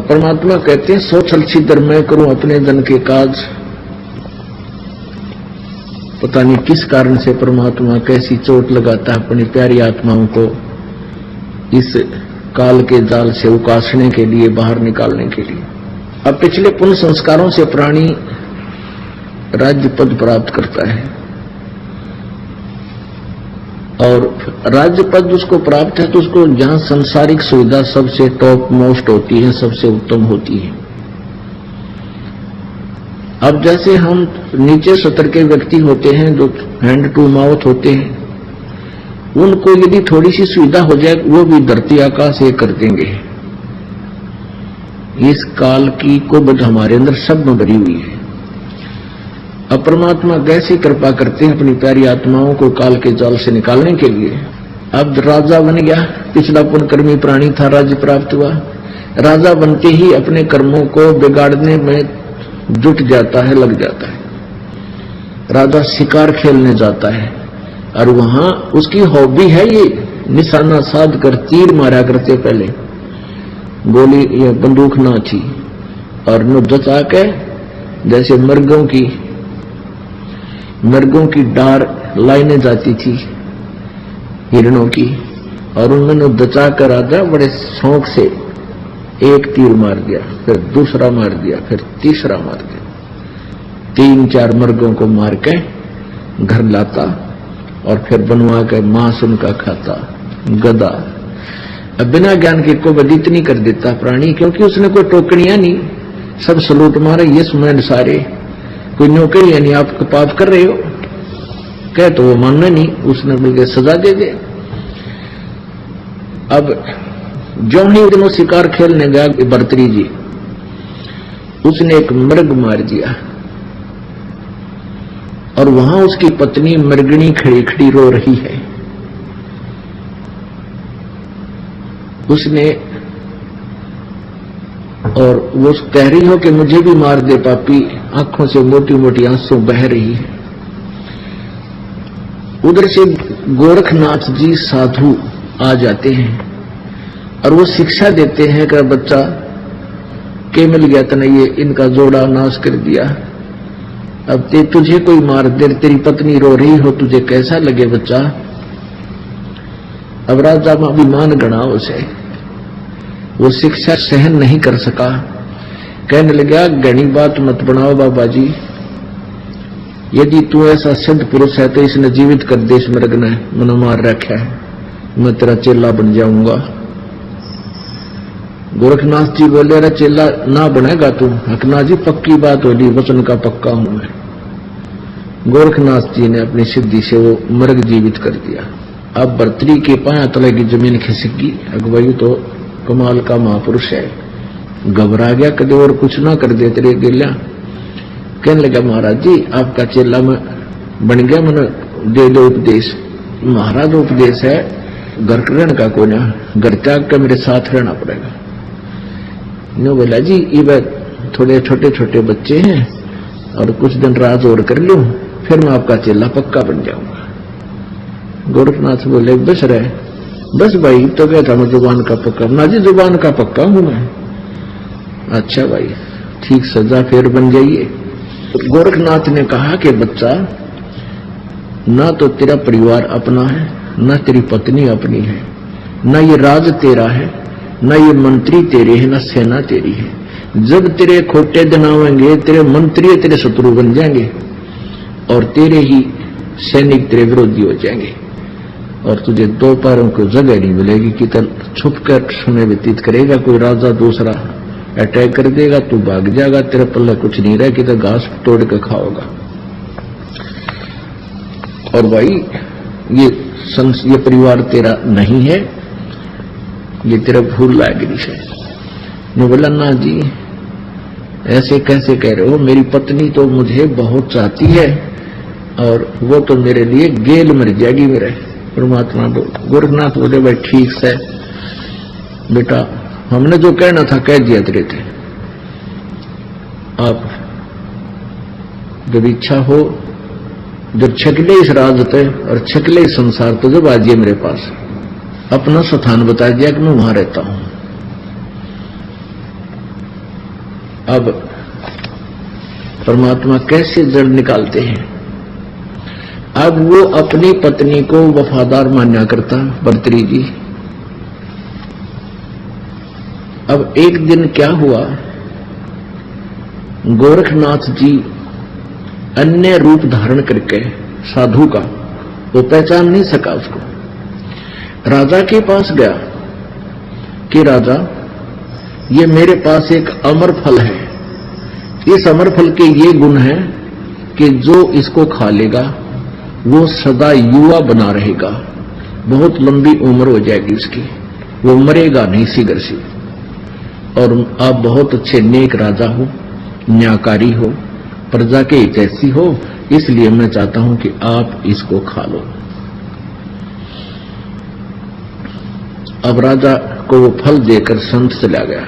अब परमात्मा कहते हैं सो छल छिद्र मैं करूं अपने धन के काज। पता नहीं किस कारण से परमात्मा कैसी चोट लगाता है अपनी प्यारी आत्माओं को इस काल के जाल से उकासने के लिए, बाहर निकालने के लिए। अब पिछले पुण्य संस्कारों से प्राणी राज्य पद प्राप्त करता है और राज्य पद उसको प्राप्त है तो उसको जहां सांसारिक सुविधा सबसे टॉप मोस्ट होती है, सबसे उत्तम होती है। अब जैसे हम नीचे स्तर के व्यक्ति होते हैं जो हैंड टू माउथ होते हैं, उनको यदि थोड़ी सी सुविधा हो जाए वो भी धरती आकाश एक कर देंगे। इस काल की कुबद हमारे अंदर सब में भरी हुई है। अब परमात्मा कैसे कृपा करते हैं अपनी प्यारी आत्माओं को काल के जाल से निकालने के लिए। अब राजा बन गया, पिछला पुण्यकर्मी प्राणी था, राज्य प्राप्त हुआ। राजा बनते ही अपने कर्मों को बिगाड़ने में जुट जाता है, लग जाता है। राजा शिकार खेलने जाता है और वहां उसकी हॉबी है ये निशाना साध कर तीर मारा करते, पहले गोली या बंदूक ना थी और न जचा के जैसे मर्गों की डार लाइने जाती थी हिरणों की, और उन्होंने दचा कर राजा बड़े शौक से एक तीर मार दिया, फिर दूसरा मार दिया, फिर तीसरा मार दिया। 3-4 मर्गों को मार के घर लाता और फिर बनवा के मांस उनका खाता। गधा अब बिना ज्ञान के को बद इतनी कर देता प्राणी, क्योंकि उसने कोई टोकनियां नहीं, सब सलूट मारे ये सुमैंड सारे, कोई नौकरी यानी आप पाप कर रहे हो कह तो वो मानना नहीं, उसने बल्कि सजा दे दे। अब जो ही दिनों शिकार खेलने गया भर्तरी जी, उसने एक मृग मार दिया और वहां उसकी पत्नी मृगणी खड़ी खड़ी रो रही है। उसने और वो कह रही हो कि मुझे भी मार दे पापी, आंखों से मोटी मोटी आंसू बह रही है। उधर से गोरखनाथ जी साधु आ जाते हैं और वो शिक्षा देते हैं कि बच्चा के मिल गया तने ये इनका जोड़ा नाश कर दिया, अब तुझे कोई मार दे, तेरी पत्नी रो रही हो, तुझे कैसा लगे बच्चा। अब राजा में अभिमान गणा उसे, वो शिक्षा सहन नहीं कर सका, कहने लगा घनी बात मत बनाओ बाबा जी, यदि तू ऐसा सिद्ध पुरुष है तो इसने जीवित कर दे, इस मृग ने मैंने मार रखा है, मैं तेरा चेला बन जाऊंगा। गोरखनाथ जी बोले अरे चेला ना बनेगा तू। हकना जी पक्की बात होली, वचन का पक्का हूं मैं। गोरखनाथ जी ने अपनी सिद्धि से वो मृग जीवित कर दिया। अब भर्तरी के पाया तले की जमीन खिसक गई। अगवाई तो कमाल का महापुरुष है, घबरा गया, कदे और कुछ ना कर दे तेरे गिल्या। कहने लगा महाराज जी आपका चेला में बन गया, मैंने दे दो उपदेश। महाराज उपदेश है घर रहने का कोई ना, घर त्याग कर मेरे साथ रहना पड़ेगा। नो बोला जी ये थोड़े छोटे छोटे बच्चे हैं और कुछ दिन राज और कर लूं, फिर मैं आपका चेला पक्का बन जाऊंगा। गोरखनाथ बोले बस रहे, बस भाई तो क्या था मैं जुबान का पक्का। ना जी जुबान का पक्का हूं मैं। अच्छा भाई ठीक सजा फिर बन जाइए। गोरखनाथ ने कहा कि बच्चा ना तो तेरा परिवार अपना है, ना तेरी पत्नी अपनी है, ना ये राज तेरा है, ना ये मंत्री तेरे हैं, ना सेना तेरी है। जब तेरे खोटे दिन आवेंगे तेरे मंत्री तेरे शत्रु बन जाएंगे और तेरे ही सैनिक तेरे विरोधी हो जाएंगे और तुझे दो पैरों को जगह नहीं मिलेगी कि छुप कर समय व्यतीत करेगा। कोई राजा दूसरा अटैक कर देगा, तू भाग जाएगा, तेरे पल्ले कुछ नहीं रहे कि तो घास तोड़ के खाओगा। और भाई ये परिवार तेरा नहीं है, ये तेरा भूल लायक है। मैं बोला ना जी ऐसे कैसे कह रहे हो, मेरी पत्नी तो मुझे बहुत चाहती है और वो तो मेरे लिए गेल मर जाएगी मेरे। परमात्मा गोरखनाथ बोले भाई ठीक से बेटा हमने जो कहना था कह दिया तेरे थे। आप जब इच्छा हो, जब छकले इस राजते और छकले इस संसार तो जब आ जाइए मेरे पास, अपना स्थान बता दिया कि मैं वहां रहता हूं। अब परमात्मा कैसे जड़ निकालते हैं। अब वो अपनी पत्नी को वफादार माना करता भर्तृहरि जी। अब एक दिन क्या हुआ, गोरखनाथ जी अन्य रूप धारण करके साधु का, वो पहचान नहीं सका उसको, राजा के पास गया कि राजा, ये मेरे पास एक अमर फल है, इस अमर फल के ये गुण हैं कि जो इसको खा लेगा वो सदा युवा बना रहेगा, बहुत लंबी उम्र हो जाएगी उसकी, वो मरेगा नहीं शीघ्र से। और आप बहुत अच्छे नेक राजा हो, न्यायकारी हो, प्रजा के हितैषी हो, इसलिए मैं चाहता हूं कि आप इसको खा लो। अब राजा को वो फल देकर संत चला गया।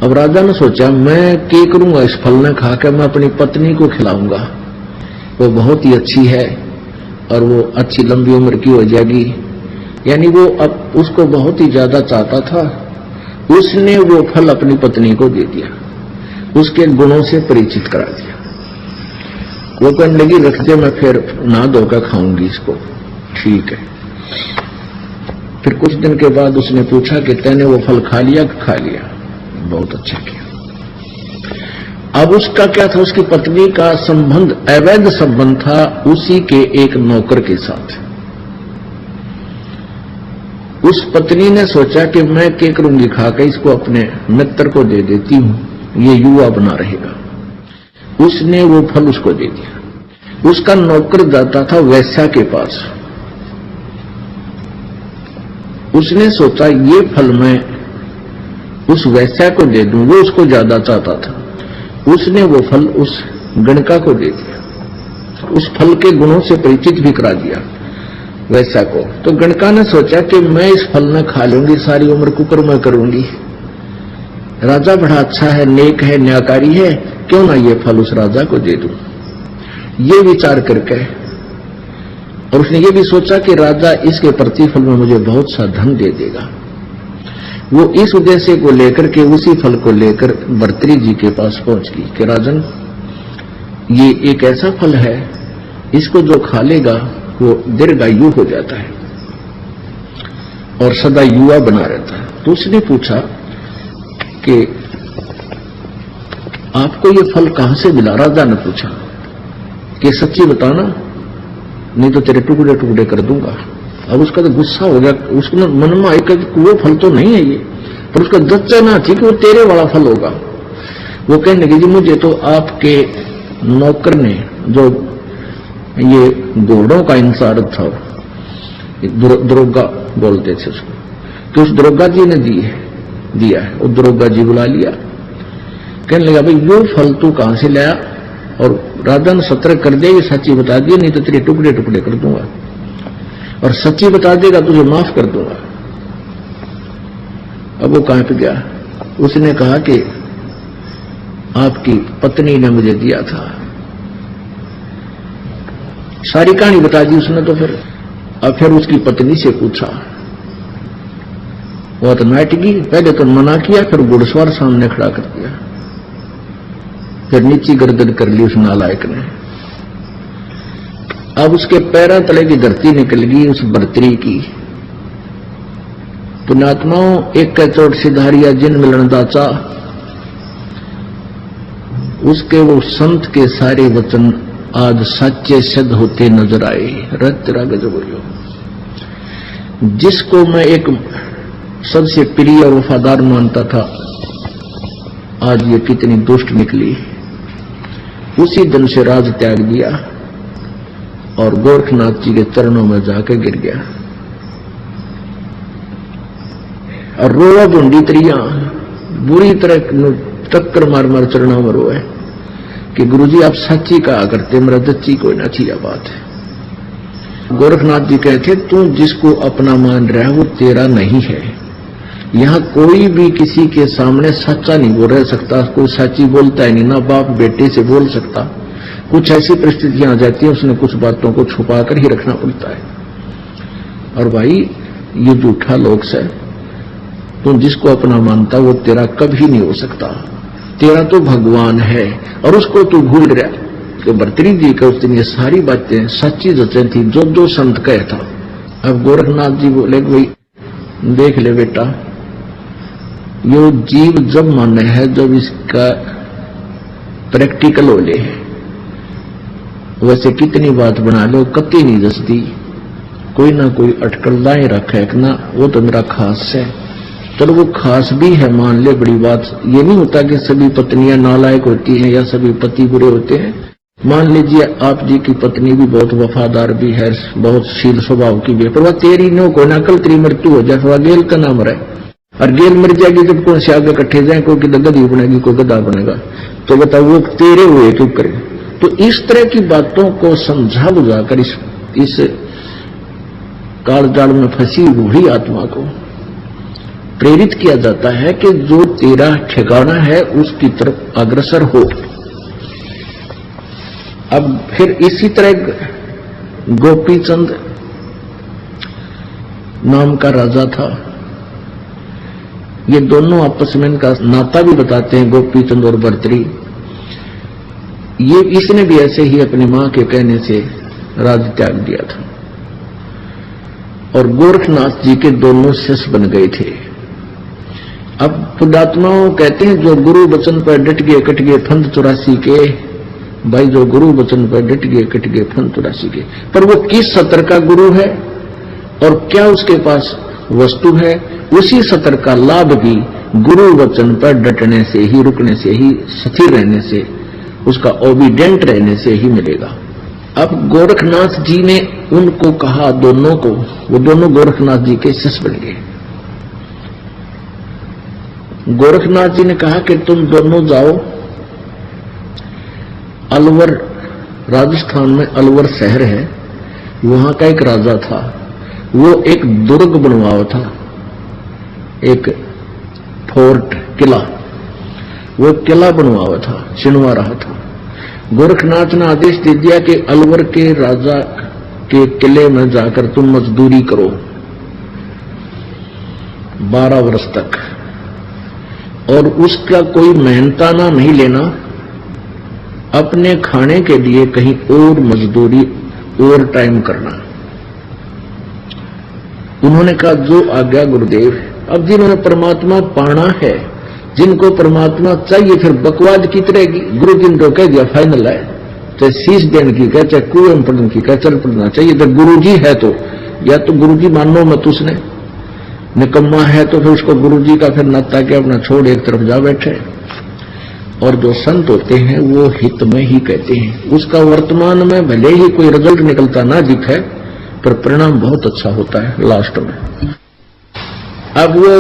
अब राजा ने सोचा मैं क्या करूंगा, इस फल ने खाकर मैं अपनी पत्नी को खिलाऊंगा, वो बहुत ही अच्छी है और वो अच्छी लंबी उम्र की हो जाएगी। यानी वो अब उसको बहुत ही ज्यादा चाहता था। उसने वो फल अपनी पत्नी को दे दिया, उसके गुणों से परिचित करा दिया। वो कहने लगी रख दे, मैं फिर नहा धोकर खाऊंगी इसको। ठीक है। फिर कुछ दिन के बाद उसने पूछा कि तैने वो फल खा लिया कि खा लिया? बहुत अच्छा किया। अब उसका क्या था, उसकी पत्नी का संबंध अवैध संबंध था उसी के एक नौकर के साथ। उस पत्नी ने सोचा कि मैं क्या करूंगी, खाकर इसको अपने मित्र को दे देती हूं, ये युवा बना रहेगा। उसने वो फल उसको दे दिया। उसका नौकर जाता था वैश्या के पास। उसने सोचा ये फल मैं उस वैश्या को दे दूं, वो उसको ज्यादा चाहता था। उसने वो फल उस गणका को दे दिया, उस फल के गुणों से परिचित भी करा दिया वैश्या को। तो गणका ने सोचा कि मैं इस फल न खा लूंगी, सारी उम्र कुकर्म करूंगी। राजा बड़ा अच्छा है, नेक है, न्यायकारी है, क्यों ना ये फल उस राजा को दे दूं। ये विचार करके, और उसने ये भी सोचा कि राजा इसके प्रतिफल में मुझे बहुत सा धन दे देगा। वो इस उद्देश्य को लेकर के उसी फल को लेकर भर्तृहरि जी के पास पहुंच गई कि राजन, ये एक ऐसा फल है, इसको जो खा लेगा वो दीर्घायु हो जाता है और सदा युवा बना रहता है। तो उसने पूछा कि आपको ये फल कहां से मिला? राजा ने पूछा कि सच्ची बताना, नहीं तो तेरे टुकड़े टुकड़े कर दूंगा। अब उसका तो गुस्सा हो गया, उसके मन में आया कि वो फल तो नहीं है ये, पर उसका जच्चना थी कि वो तेरे वाला फल होगा। वो कहने लगी जी मुझे तो आपके नौकर ने, जो ये घोड़ों का इंतजार था, दरोगा बोलते थे उसको, कि उस दरोगा जी ने दिया है। वो दरोगा जी बुला लिया, कहने लगा भाई वो फल तू कहां से लाया? और राजा ने सतर्क कर दिया, ये सच्ची बता दिया, नहीं तो तेरे टुकड़े टुकड़े कर दूंगा, और सच्ची बता देगा तुझे माफ कर दूंगा। अब वो कहां पे गया, उसने कहा कि आपकी पत्नी ने मुझे दिया था। सारी कहानी बता दी उसने। तो फिर उसकी पत्नी से पूछा, वो तो नाटकी, पहले तो मना किया, फिर घुड़सवार सामने खड़ा कर दिया, फिर नीची गर्दन कर ली उस नालायक ने। अब उसके पैरों तले की धरती निकल गई उस भर्तृहरि की। पुण्यात्माओं, एक चोट सिधारिया जिन मिलन दाचा, उसके वो संत के सारे वचन आज सच्चे सिद्ध होते नजर आए। रत गजब बोलो, जिसको मैं एक सबसे प्रिय और वफादार मानता था, आज ये कितनी दुष्ट निकली। उसी दिन से राज त्याग दिया और गोरखनाथ जी के चरणों में जाकर गिर गया और रोआ ढूंढी तरिया, बुरी तरह टक्कर मार मार चरणों में रोए कि गुरुजी आप सच्ची कहा करते, मेरा दच्ची कोई ना थी बात है। गोरखनाथ जी कहते तू जिसको अपना मान रहा है वो तेरा नहीं है। यहां कोई भी किसी के सामने सच्चा नहीं बोल रह सकता, कोई सच्ची बोलता है नहीं, ना बाप बेटे से बोल सकता। कुछ ऐसी परिस्थितियां आ जाती है, उसने कुछ बातों को छुपा कर ही रखना पड़ता है। और भाई ये झूठा लोग से, तू जिसको अपना मानता वो तेरा कभी नहीं हो सकता। तेरा तो भगवान है और उसको तू भूल रहा। तो भर्तृहरि जी का उस दिन ये सारी बातें सच्ची जचें थी जो जो संत कहे था। अब गोरखनाथ जी बोले भाई देख ले बेटा, यो जीव जब माने है जब इसका प्रैक्टिकल हो ले, वैसे कितनी बात बना लो कति नहीं जसती, कोई ना कोई अटकल लाए रखा है ना, वो तो मेरा खास है। चलो वो खास भी है मान ले, बड़ी बात ये नहीं होता कि सभी पत्नियां नालायक होती हैं या सभी पति बुरे होते हैं। मान लीजिए आप जी की पत्नी भी बहुत वफादार भी है, बहुत शील स्वभाव की भी है, पर वह तेरी नो को ना कल तेरी मृत्यु हो जाए, वह गेल का नाम रहे और गेल मर जाएगी जब कौन से आगे इकट्ठे जाए, कोई गद्दी बनेगी कोई गद्दा बनेगा, तो बताओ वो तेरे हुए क्यों करे। तो इस तरह की बातों को समझा बुझाकर इस काल जाल में फंसी बूढ़ी आत्मा को प्रेरित किया जाता है कि जो तेरा ठिकाना है उसकी तरफ अग्रसर हो। अब फिर इसी तरह गोपीचंद नाम का राजा था, ये दोनों आपस में इनका नाता भी बताते हैं, गोपीचंद और भर्तृहरि। ये इसने भी ऐसे ही अपनी मां के कहने से राज त्याग दिया था और गोरखनाथ जी के दोनों शिष्य बन गए थे। अब पुण्यात्माओं कहते हैं जो गुरु वचन पर डट गए कट गए फंद 84 के, भाई जो गुरु वचन पर डट गए कट गए फंद 84 के। पर वो किस सत्र का गुरु है और क्या उसके पास वस्तु है, उसी सत्र का लाभ भी गुरु वचन पर डटने से ही, रुकने से ही, स्थिर रहने से, उसका ओबीडेंट रहने से ही मिलेगा। अब गोरखनाथ जी ने उनको कहा दोनों को, वो दोनों गोरखनाथ जी के शिष्य बन गए। गोरखनाथ जी ने कहा कि तुम दोनों जाओ अलवर, राजस्थान में अलवर शहर है, वहां का एक राजा था, वो एक दुर्ग बनवाया था, एक फोर्ट किला, वो किला बनवाया था, चिनवा रहा था। गोरखनाथ ने आदेश दे दिया कि अलवर के राजा के किले में जाकर तुम मजदूरी करो 12 वर्ष तक, और उसका कोई मेहनताना नहीं लेना, अपने खाने के लिए कहीं और मजदूरी और टाइम करना। उन्होंने कहा जो आज्ञा गुरुदेव। अब जिन्होंने परमात्मा पाना है, जिनको परमात्मा चाहिए, फिर बकवाद की तरह गुरु जी ने तो कह दिया फाइनल है, चाहे शीश देने की कह, चाहे कुएं में पढ़ने की कह, चल पढ़ना चाहिए। जब गुरु जी है तो या तो गुरु जी मानो मत, उसने निकम्मा है तो फिर उसको गुरु जी का फिर नाता के अपना छोड़ एक तरफ जा बैठे। और जो संत होते हैं वो हित में ही कहते हैं, उसका वर्तमान में भले ही कोई रिजल्ट निकलता ना दिखे पर परिणाम बहुत अच्छा होता है लास्ट में। अब वो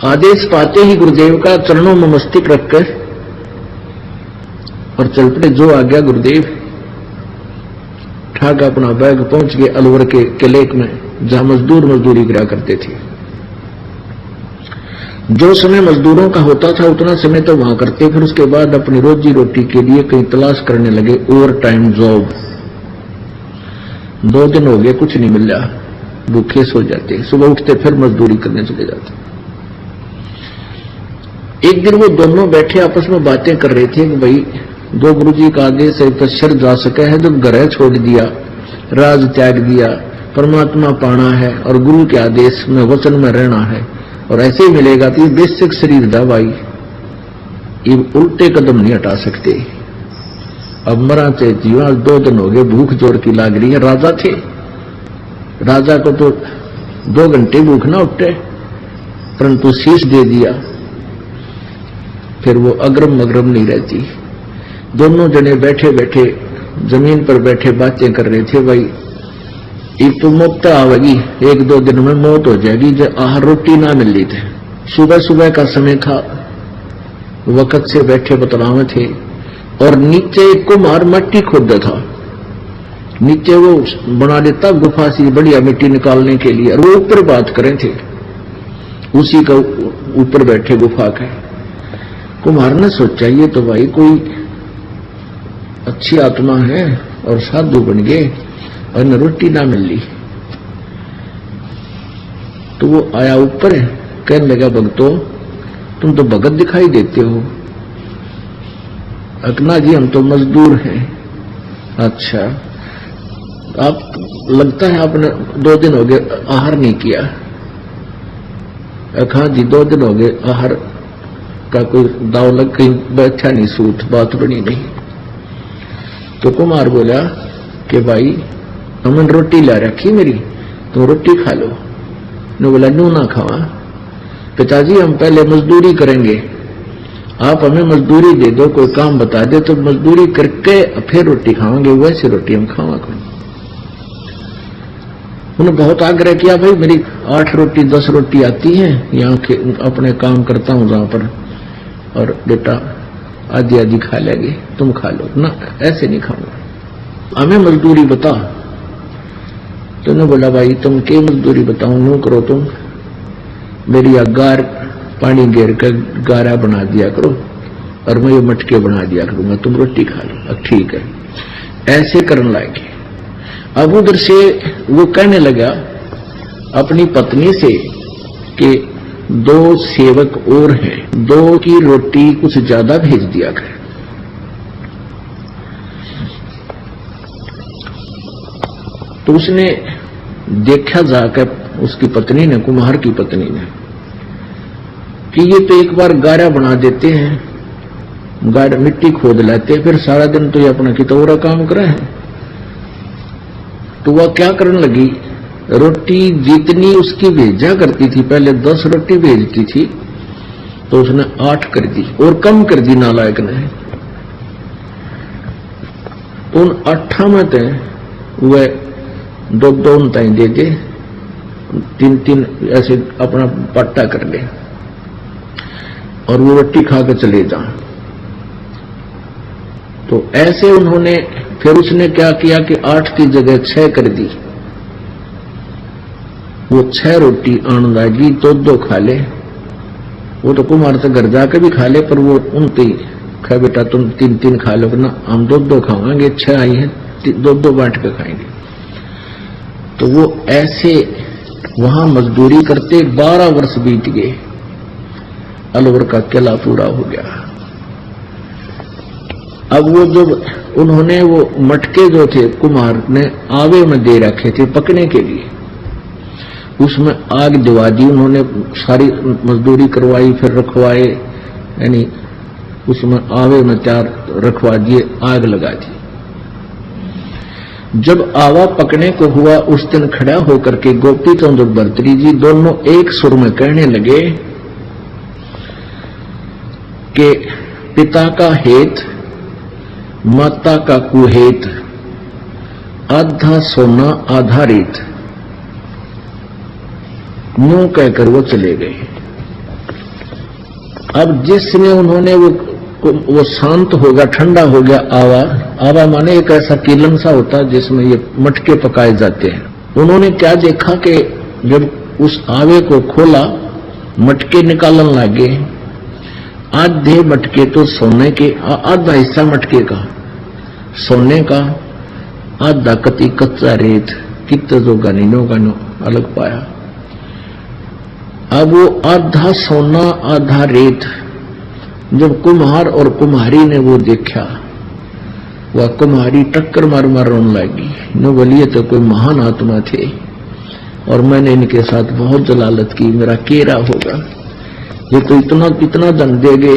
आदेश पाते ही गुरुदेव का चरणों में मस्तक रखकर और चल पड़े, जो आ गया गुरुदेव। ठाक अपना बैग पहुंच गए अलवर के किले में, जहां मजदूर मजदूरी करा करते थे। जो समय मजदूरों का होता था उतना समय तो वहां करते, फिर उसके बाद अपनी रोजी रोटी के लिए कहीं तलाश करने लगे ओवर टाइम जॉब। 2 दिन हो गए कुछ नहीं मिल रहा, भूखे सो जाते, सुबह उठते फिर मजदूरी करने चले जाते। एक दिन वो दोनों बैठे आपस में बातें कर रहे थे कि भाई जो गुरु जी का आदेश है शर जा सके है, जब घर छोड़ दिया, राज त्याग दिया, परमात्मा पाना है और गुरु के आदेश में वचन में रहना है और ऐसे ही मिलेगा तो ये बेसिक शरीर दवाई, ये उल्टे कदम नहीं हटा सकते। अब मरा चे जीवा, 2 दिन हो गए, भूख जोर की लाग रही है। राजा थे, राजा को तो 2 घंटे भूख ना उठे, परंतु शीश दे दिया, फिर वो अग्रम अग्रम नहीं रहती। दोनों जने बैठे बैठे जमीन पर बैठे बातें कर रहे थे, भाई एक तो मौत आवेगी, 1-2 दिन में मौत हो जाएगी, जो आहार रोटी ना मिल रही थे। सुबह सुबह का समय था, वक्त से बैठे बतलावे थे और नीचे एक कुम्हार मट्टी खोदा था, नीचे वो बना देता गुफा सी बढ़िया मिट्टी निकालने के लिए, और वो ऊपर बात करें थे, उसी का ऊपर बैठे गुफा के। कुम्हार ने सोचा ये तो भाई कोई अच्छी आत्मा है और साधु बन गए और न रोटी ना मिल ली। तो वो आया ऊपर, कहने लगा भक्तों तुम तो भगत दिखाई देते हो। अकना जी हम तो मजदूर हैं। अच्छा, आप लगता है आपने 2 दिन हो गए आहार नहीं किया। हाँ जी 2 दिन हो गए आहार का कोई दाव लग कहीं बैठा नहीं, सूत बात बनी नहीं। तो कुमार बोला कि भाई हमने रोटी ला रखी मेरी, तुम रोटी खा लो। ने बोला नू ना खावा, पिताजी हम पहले मजदूरी करेंगे, आप हमें मजदूरी दे दो, कोई काम बता दे तो मजदूरी करके फिर रोटी खावांगे, वैसे रोटी हम खावांगे। उन्होंने बहुत आग्रह किया, भाई मेरी 8 रोटी 10 रोटी आती है, यहाँ के अपने काम करता हूँ जहां पर, और बेटा आधी आधी खा लेंगे, तुम खा लो ना, ऐसे नहीं खाऊंगा, हमें मजदूरी बता। तो ने बोला भाई तुम के मजदूरी बताऊं, यूं करो तुम मेरी अगार पानी घेर कर गारा बना दिया करो और मैं ये मटके बना दिया करूंगा, तुम रोटी खा लो। अब ठीक है, ऐसे करने लगे। अब उधर से वो कहने लगा अपनी पत्नी से कि 2 सेवक और हैं, 2 की रोटी कुछ ज्यादा भेज दिया कर। तो उसने देखा जाकर, उसकी पत्नी ने, कुम्हार की पत्नी ने, कि ये तो एक बार गारा बना देते हैं, गारा मिट्टी खोद लाते, फिर सारा दिन तो ये अपना कितौरा काम करे है। तो वह क्या करने लगी, रोटी जितनी उसकी भेजा करती थी, पहले 10 रोटी भेजती थी, तो उसने 8 कर दी और कम कर दी नालायक ने। तो उन 8 में थे वह 2 ताई दे दे, 3 ऐसे अपना पट्टा कर ले और वो रोटी खा कर चले जा। तो ऐसे उन्होंने, फिर उसने क्या किया कि 8 की जगह 6 कर दी। वो 6 रोटी आन लागी, 2 खा ले। वो तो कुमार से घर जाकर भी खा ले, पर वो उनती खा, बेटा तुम 3 खा लो ना, हम 2 खावांगे, 6 आई है 2 बांट कर खाएंगे। तो वो ऐसे वहां मजदूरी करते 12 वर्ष बीत गए, अलवर का किला पूरा हो गया। अब वो जो उन्होंने वो मटके जो थे कुम्हार ने आवे में दे रखे थे पकने के लिए, उसमें आग दिवा दी उन्होंने, सारी मजदूरी करवाई, फिर रखवाए, यानी उसमें आवे में 4 रखवा दिए, आग लगा दी। जब आवा पकने को हुआ, उस दिन खड़ा होकर के गोपी चंद और भर्तरी जी दोनों एक सुर में कहने लगे कि पिता का हेत माता का कुहेत, आधा सोना आधा रेत। यूं कहकर वो चले गए। अब जिसने उन्होंने वो शांत हो गया, ठंडा हो गया आवा। आवा माने एक ऐसा कीलन सा होता है जिसमें ये मटके पकाए जाते हैं। उन्होंने क्या देखा कि जब उस आवे को खोला, मटके निकालने लगे। आधे मटके तो सोने के, आधा हिस्सा मटके का सोने का, आधा कति कच्चा रेत, कितने जो गनीनों का अलग पाया। अब वो आधा सोना आधा रेत जब कुम्हार और कुम्हारी ने वो देखा, वह कुम्हारी टक्कर मार मार रोने लगी। न बोलिए तो कोई महान आत्मा थे और मैंने इनके साथ बहुत जलालत की, मेरा केरा होगा। ये तो इतना धन देंगे,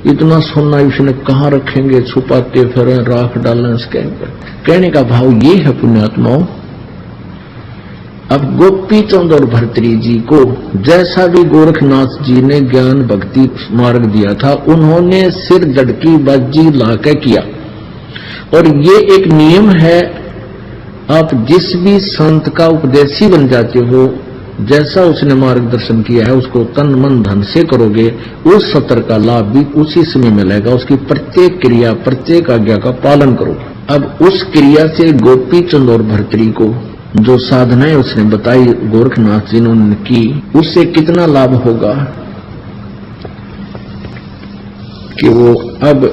इतना सोना इसने कहाँ रखेंगे, छुपाते फिर राख डालें इसके। कहने का भाव ये है पुण्यात्माओं। अब गोपी चंद और भर्तरी जी को जैसा भी गोरखनाथ जी ने ज्ञान भक्ति मार्ग दिया था, उन्होंने सिर जड़की बाजी लाके किया। और ये एक नियम है, आप जिस भी संत का उपदेशी बन जाते हो, जैसा उसने मार्गदर्शन किया है उसको तन मन धन से करोगे, उस सत्र का लाभ भी उसी समय मिलेगा। उसकी प्रत्येक क्रिया प्रत्येक आज्ञा का पालन करो। अब उस क्रिया से गोपी चंद और भर्तरी को जो साधनाएं उसने बताई गोरखनाथ जी ने उन्होंने की, उससे कितना लाभ होगा कि वो अब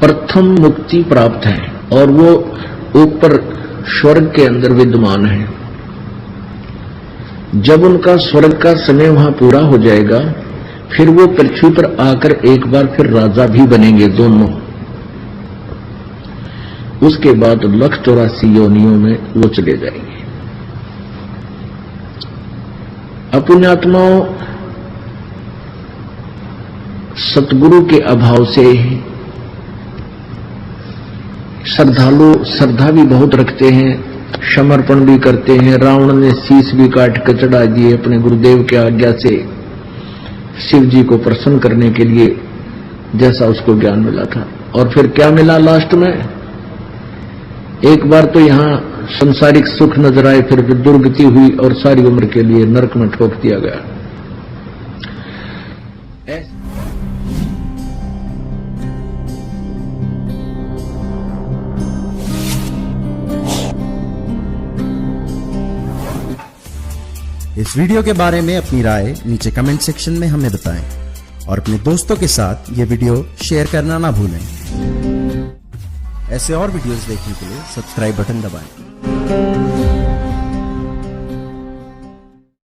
प्रथम मुक्ति प्राप्त है और वो ऊपर स्वर्ग के अंदर विद्यमान है। जब उनका स्वर्ग का समय वहां पूरा हो जाएगा, फिर वो पृथ्वी पर आकर एक बार फिर राजा भी बनेंगे दोनों। उसके बाद 184 योनियों में वो चले जाएंगे। अपुण्यात्माओं, सतगुरु के अभाव से श्रद्धालु श्रद्धा भी बहुत रखते हैं, समर्पण भी करते हैं। रावण ने शीश भी काट कर चढ़ा दिए अपने गुरुदेव के आज्ञा से, शिव जी को प्रसन्न करने के लिए, जैसा उसको ज्ञान मिला था। और फिर क्या मिला लास्ट में? एक बार तो यहां संसारिक सुख नजर आए, फिर दुर्गति हुई और सारी उम्र के लिए नरक में ठोक दिया गया। इस वीडियो के बारे में अपनी राय नीचे कमेंट सेक्शन में हमें बताएं और अपने दोस्तों के साथ ये वीडियो शेयर करना ना भूलें। ऐसे और वीडियोस देखने के लिए सब्सक्राइब बटन दबाएं।